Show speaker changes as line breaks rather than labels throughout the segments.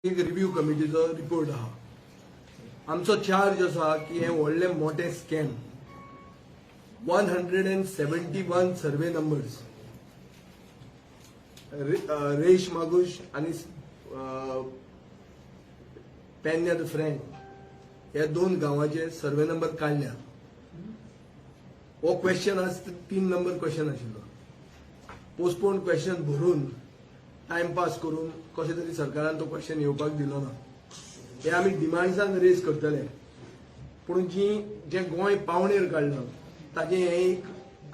एक review कमिटीचो report आहा. आमचो चार्ज आसा की हे व्हडले मोठे स्कॅम 171 सर्वे नंबर्स रेश मागुश आणि पेन्या द फ्रेंड ह्या दोन गावाचे सर्वे नंबर काढल्या. हो क्वेश्चन आज 3 नंबर क्वेश्चन आशिल्लो. पोस्टपोन क्वेश्चन भरून टाइमपास करून कशें तरी सरकारान तो क्वेश्चन येवपाक दिलो ना. हे आमी डिमांड्सान रेज करतले. पूण जे गोंय पावणेर काडलां ताचे हे एक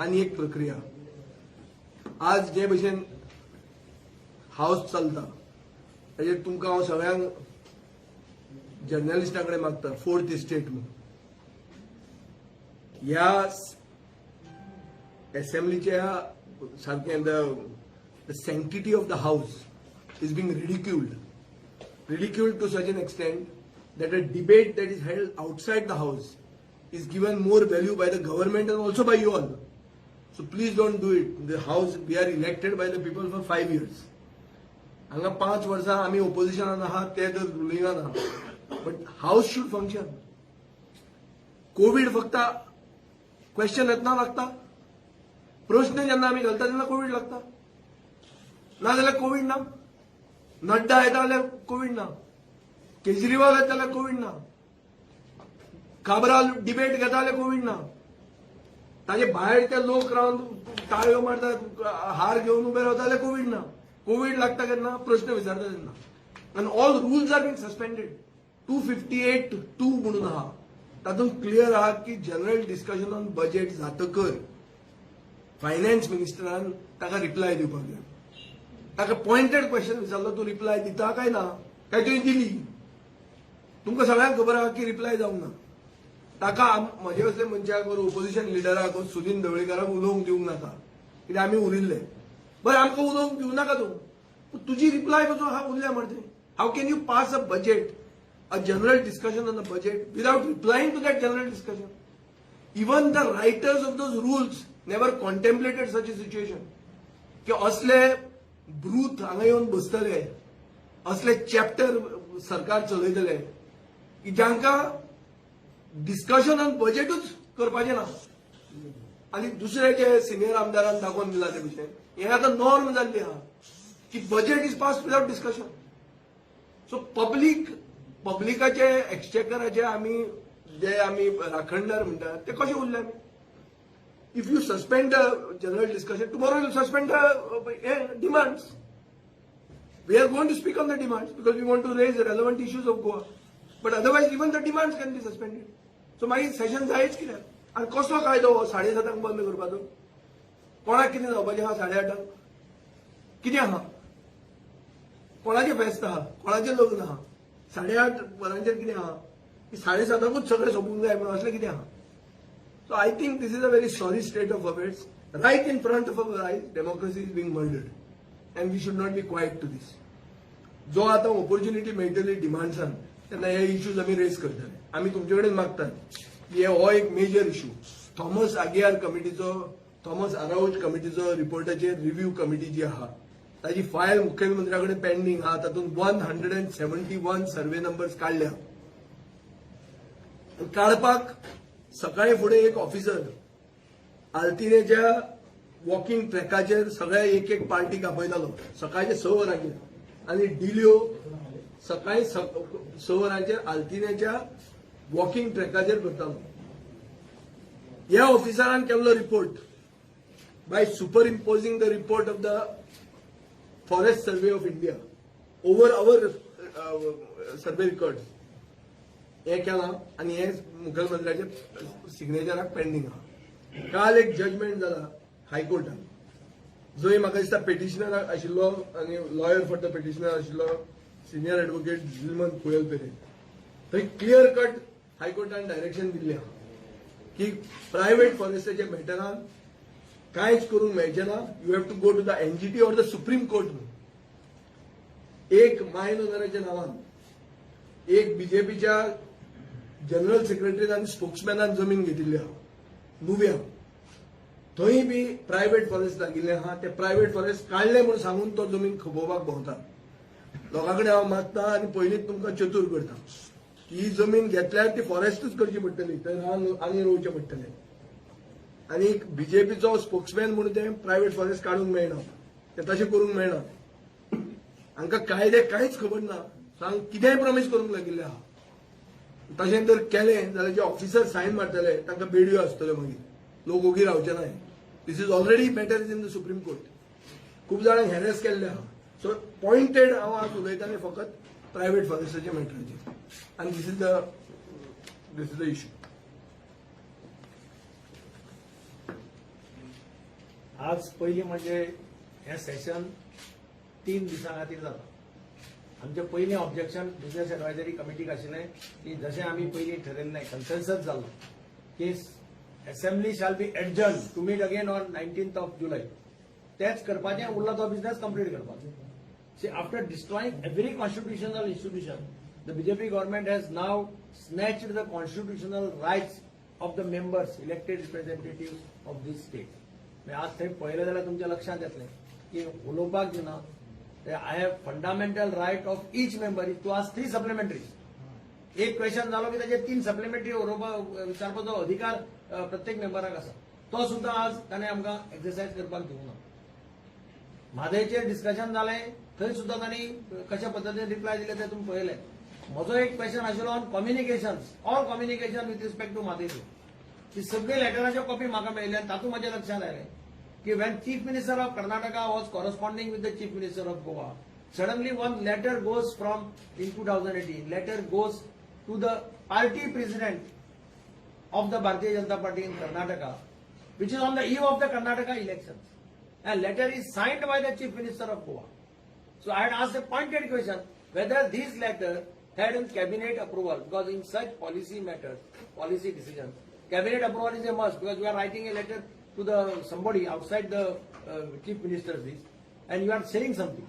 आनी एक प्रक्रिया. आज जे भशेन हाऊस चलता ताचेर तुमकां हांव सगळ्यांक जर्नलिस्टां कडेन मागता 4th इस्टेट म्हणून ह्या असेंब्लीच्या सारकें the sanctity of the house is being ridiculed to such an extent that a debate that is held outside the house is given more value by the government and also by you all. So please don't do it. The house, we are elected by the people for 5 years. हांगा 5 वर्सां आमी ओपोजिशनान आहात ते तर रुलिंगान आहात. But house should function. Covid फक्त question येतना लागता. प्रश्न जेन्ना आमी घालता तेन्ना कोविड लागता. ना जाल्यार कोविड ना. नड्डा येता जाल्यार कोविड ना. केजरीवाल येता जाल्यार कोविड ना. काबराल डिबेट घेता जाल्यार कोविड ना. ताजे भायर ते लोक रावन ताळयो मारतात हार घेवन उबे रावता जाल्यार कोविड ना. कोविड लागता केन्ना प्रश्न विचारता तेन्ना. आनी all rules are been suspended. 258(2) म्हणून आहा तातूंत क्लियर आहा की जनरल डिस्कशन ऑन बजेट जातकर फायनान्स मिनिस्टरान ताका रिप्लाय दिवपाक जाय. ताका पॉइंटेड क्वेश्चन विचारलो तूं रिप्लाय दिता काय ना काय तुवें दिली. तुमकां सगळ्यांक खबर आहा की रिप्लाय जावंक ना. ताका म्हजे असले मनशाक ओपोजिशन लिडराक सुनील ढवळीकाराक उलोवंक दिवंक नाका कित्याक आमी उरिल्ले. बरें आमकां उलोवंक दिवं नाका तूं तुजी रिप्लाय कसो हा उरल्या मरे. How can you pass a budget a general discussion on the budget without replying to that general discussion? Even the writers of those rules never contemplated such a situation. की असले ब्रूथ हांगा येवन बसतले असले चॅप्टर सरकार चलयतले की जांकां डिस्कशन ऑन बजेटूच करपाचें ना. आनी दुसरे जे सिनियर आमदारान दाखोवन दिला ते भशेन हे आतां नॉर्म जाल्ली आहा की budget is pass without discussion. So पब्लिकाचे एक्सचेकराचे आमी जे आमी राखणदार म्हणटात ते कशे उरले आमी. If you suspend the general discussion, tomorrow you suspend the demands. We are going to speak on the demands because we want to raise the relevant issues of Goa. But otherwise, even the demands can be suspended. So my session जायच कित्याक. आनी कसलो कायदो 7:30 बंद करपाचो. कोणाक कितें जावपाचें आहा 8:30 कितें आहा. कोणाचें फेस्त आहा कोणाचें लग्न आहा 8:30 वरांचेर कितें आहा की 7:30 सगळें सोंपूंक जाय म्हणून असलें कितें आहा. So I think this is a very sorry state of affairs. Right in front of our eyes, democracy is being murdered. And we should not be quiet to this. जो आता ऑपॉर्च्युनिटी मेळटली डिमांड्सान तेन्ना हे इश्यूज आमी raise करतले. आमी तुमचे कडेन मागतात की हो एक मेजर इश्यू थॉमस आराऊज कमिटीचो रिपोर्टाचेर रिव्ह्यू कमिटी जी आहा ताची फायल मुख्यमंत्र्या कडेन पेंडिंग आहा. तातूंत 171 सर्वे नंबर्स काडल्या. काडपाक सकाळी फुडें एक ऑफिसर आल्तिनेच्या वॉकिंग ट्रॅकाचेर सगळे एक एक पार्टी आपयतालो सकाळचे 6 वरांचेर आनी डिल्यो सकाळी 6 वरांचेर आल्तिनेच्या वॉकिंग ट्रॅकाचेर करतालो. ह्या ऑफिसरान केल्लो report by superimposing the report of the forest survey of India over our survey record हे केलां आनी हे मुखेलमंत्र्याचे सिग्नेचराक पेंडिंग आहा. काल एक जजमेंट जाला हायकोर्टान जंय म्हाका दिसता पेटिशनर आशिल्लो आनी लॉयर फॉर द पेटिशनर आशिल्लो सिनियर एडवोकेट झिलमन कुयल पेरे. थंय क्लियर कट हायकोर्टान डायरेक्शन दिल्लें आहा की प्रायव्हेट फॉरेस्टाच्या मॅटरान कांयच करूंक मेळचें ना. You have to go to the NGT or the Supreme Court. एक मायन ओनराच्या नांवान एक बीजेपीच्या जनरल सेक्रेटरीन आनी स्पोक्समॅनान जमीन घेतिल्ली आहा नुव्या. थंय बी प्रायव्हेट फॉरेस्ट लागिल्लें आहा. ते प्रायव्हेट फॉरेस्ट काडले म्हूण सांगून तो जमीन खपोवपाक भोंवता. लोकांकडे हांव मागता आनी पयलींच तुमकां चतूर करता की ही जमीन घेतल्यार ती फॉरेस्टूच करची पडटली, थंय आनी रोवचें पडटलें. आनी बीजेपीचो स्पोक्समॅन म्हणून ते प्रायव्हेट फॉरेस्ट काडूंक मेळना, ते तशें करूंक मेळना. हांकां कायदे कांयच खबर ना, सांग कितेंय प्रॉमिस करूंक लागिल्ले आहा. तशें जर केलें जाल्यार जे ऑफिसर सायन मारतले तांकां बेडयो आसतल्यो मागीर, लोक ओगी रावचे नाय. This is already matter is in the Supreme court. खूब जाणांक हॅरेस केल्ले आहा. सो पॉइंटेड हांव आज उलयतालें फकत प्रायव्हेट फॉरेस्टाच्या मॅटराचेर, आनी दिस इज द इश्यू.
आज पहिली म्हणजे हे सेशन 3 दिसां खातीर जाता. आमचे पयलीं ऑब्जेक्शन बिझनेस एडवायझरी कमिटीक आशिल्लें की जशें आमी पयलीं ठरयल्लें कन्सेन्सस जाल्लो की assembly shall be adjourn to meet again on 19th of July. तेच करपाचें, उरलो तो बिझनेस कंप्लीट करपाचो. See, after destroying every constitutional institution, the BJP government has now snatched the constitutional rights of the members, elected representatives of this state. आज थंय पळयलें जाल्यार तुमच्या लक्षांत येतलें की उलोवपाक दिना. I have fundamental right of each member to ask 3 supplementaries. एक क्वेश्चन जालो की ताचे 3 सप्लिमेंटरी विचारपाचो अधिकार प्रत्येक मेंबराक आसा. तो सुद्दां आज ताणें आमकां एक्सरसायज करपाक दिवना. म्हादयचेर डिस्कशन जालें, थंय सुद्दां तांणी कशा पद्दतीन रिप्लाय दिले ते तुमी पळयलें. म्हजो एक क्वेश्चन आशिल्लो on communication, all communication with respect to म्हादयचेर. ती सगळी लेटराच्यो कॉपी म्हाका मेळिल्ली आनी तातूंत म्हज्या लक्षांत आयलें की when Chief Minister of Karnataka was corresponding with the Chief Minister of Goa, suddenly one letter goes from, in 2018, letter goes to the party president of the Bharatiya Janata Party in Karnataka, which is on the eve of the Karnataka elections. And letter is signed by the Chief Minister of Goa. So I had asked a pointed question whether this letter had cabinet approval, because in such policy matters, policy decisions, cabinet approval is a must, because we are writing a letter to the somebody outside the chief minister's list, and you are saying something.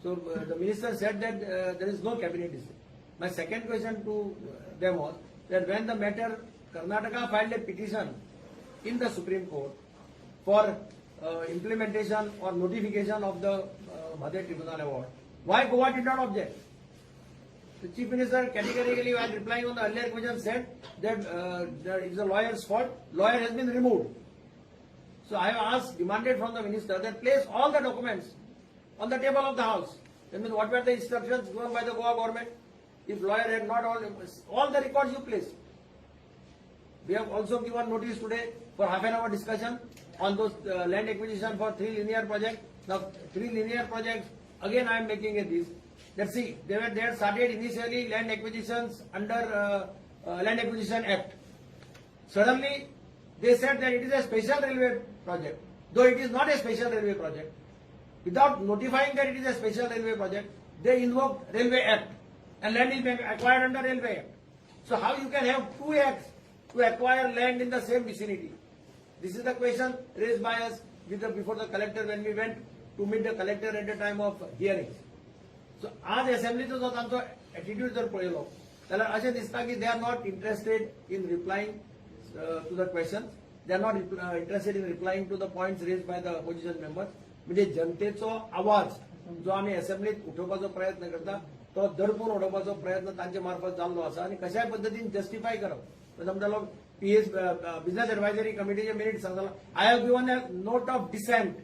So the minister said that there is no cabinet decision. My second question to them was that when the matter, Karnataka filed a petition in the Supreme Court for implementation or notification of the Madhya Tribunal Award, why Goa did not object? The chief minister categorically, while replying on the earlier question, said that it is a lawyer's fault. Lawyer has been removed. So I have asked, demanded from the minister that place all the documents on the table of the house. That means what were the instructions given by the Goa government? If lawyer had not all the records you place. We have also given notice today for half an hour discussion on those land acquisition for 3 linear projects. Now 3 linear projects, again I am making a this. Let's see, they had started initially land acquisitions under Land Acquisition Act. Suddenly they said that it is a special railway project, though it is not a special railway project. Without notifying that it is a special railway project, they invoked Railway Act, and land is acquired under Railway Act. So how you can have 2 acts to acquire land in the same vicinity? This is the question raised by us before the collector when we went to meet the collector at the time of hearings. So आज assemblyचो जो तांचो attitude जर पळयलो जाल्यार अशें दिसता की they are not interested in replying to the questions. They are not interested in replying to the points raised by the opposition members. म्हणजे जनतेचो आवाज जो आमी असेंब्लीत उठोवपाचो प्रयत्न करता तो दडपून उडोवपाचो प्रयत्न तांचे मार्फत जाल्लो आसा आनी कशाय पद्दतीन जस्टिफाय करप. समजलो PS बिझनेस एडवायझरी कमिटीचे मिनिट्स सांगतालो I have given a note of dissent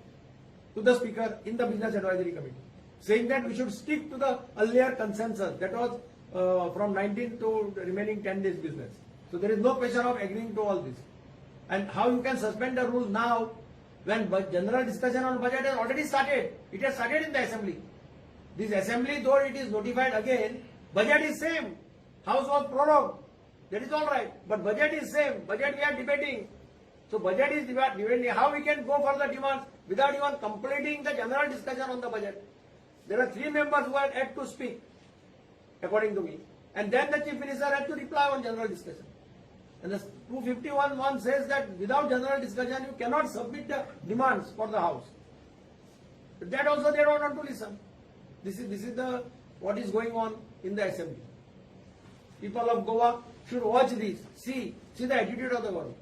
to the speaker in the business advisory committee saying that we should stick to the earlier consensus that was from 19 to remaining 10 days business. So there is no question of agreeing to all this. And how you can suspend the rule now when general discussion on budget has already started? It has started in the assembly. This assembly, though it is notified again, budget is same. House was prorogued. That is all right. But budget is same. Budget we are debating. So budget is debating. How we can go for the demands without even completing the general discussion on the budget? There are 3 members who had to speak, according to me. And then the chief minister had to reply on general discussion. And the 251(1) says that without general discussion, you cannot submit the demands for the house. But that also they don't want to listen. This is the what is going on in the assembly. People of Goa should watch this. See the attitude of the government.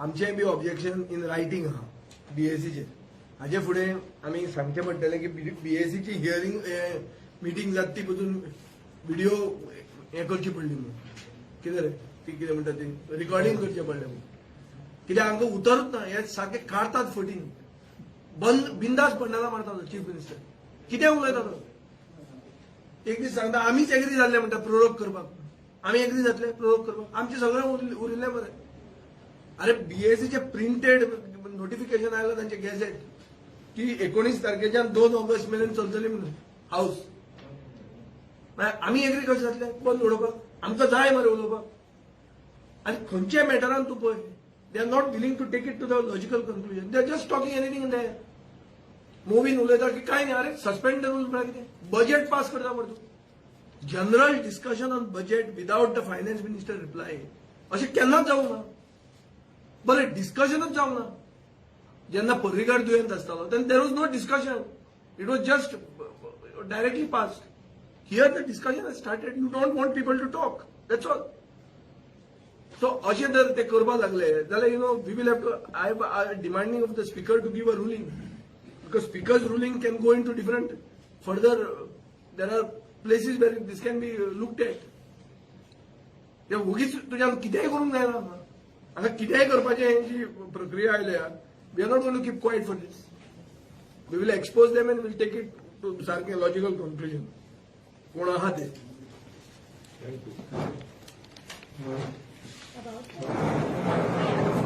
आमचे B objection इन writing आहा बीएसीचे हाचे फुडें आमी सांगचें पडटलें की बीएसीची hearing meeting जाता ती पसून व्हिडिओ हें करची पडली म्हणून कितें रे ती कितें म्हणटा ती रिकॉर्डिंग करचें पडलें म्हणून कित्याक हांकां उतरूच ना हे सारकें काडटात फटीन बंद बिंदास बंडाला मारता तो चीफ मिनिस्टर कितें उलयता तो एक दीस सांगता आमीच एग्री जाल्ले म्हणटा प्रोरोग करपाक आमी एग्री जातले प्रोरोग करपाक आमचें सगळें उरिल्लें बरें अरे बीएसीचे प्रिंटेड नोटिफिकेशन आयलां तांचे गॅझेट की 19 तारखेच्यान 2 ऑगस्ट मेरेन चलतली म्हणून हाऊस आमी एग्री कशें जातले बंद उडोवपाक आमकां जाय मरे उलोवपाक आनी खंयच्या मॅटरान तूं पळय they are not willing to take it to the logical conclusion they are just talking anything in there मोवीन उलयता की काय नाही अरे सस्पेंड द रूल्स म्हळ्यार कितें बजेट पास करता पळय तूं general discussion on budget without the finance minister reply अशें केन्नाच जावंक ना बरें डिस्कशनच जावंक ना जेन्ना पर्रीकार दुयेंत आसतालो तेन्ना there was no discussion it was just directly passed here the discussion has started you don't want people to talk that's all so अशें जर ते करपाक लागले जाल्यार you know we will have to I demanding of the speaker to give a ruling because speaker's ruling can go in to different further there are places where these can be looked at ते उगीच तुज्यान कितेंय करूंक जायना हांगा कितेंय करपाचें जी प्रक्रिया आयल्या we are not going to keep quiet for these we will expose them and will take it to सारकें लॉजिकल कन्क्लुजन कोण आहा ते
About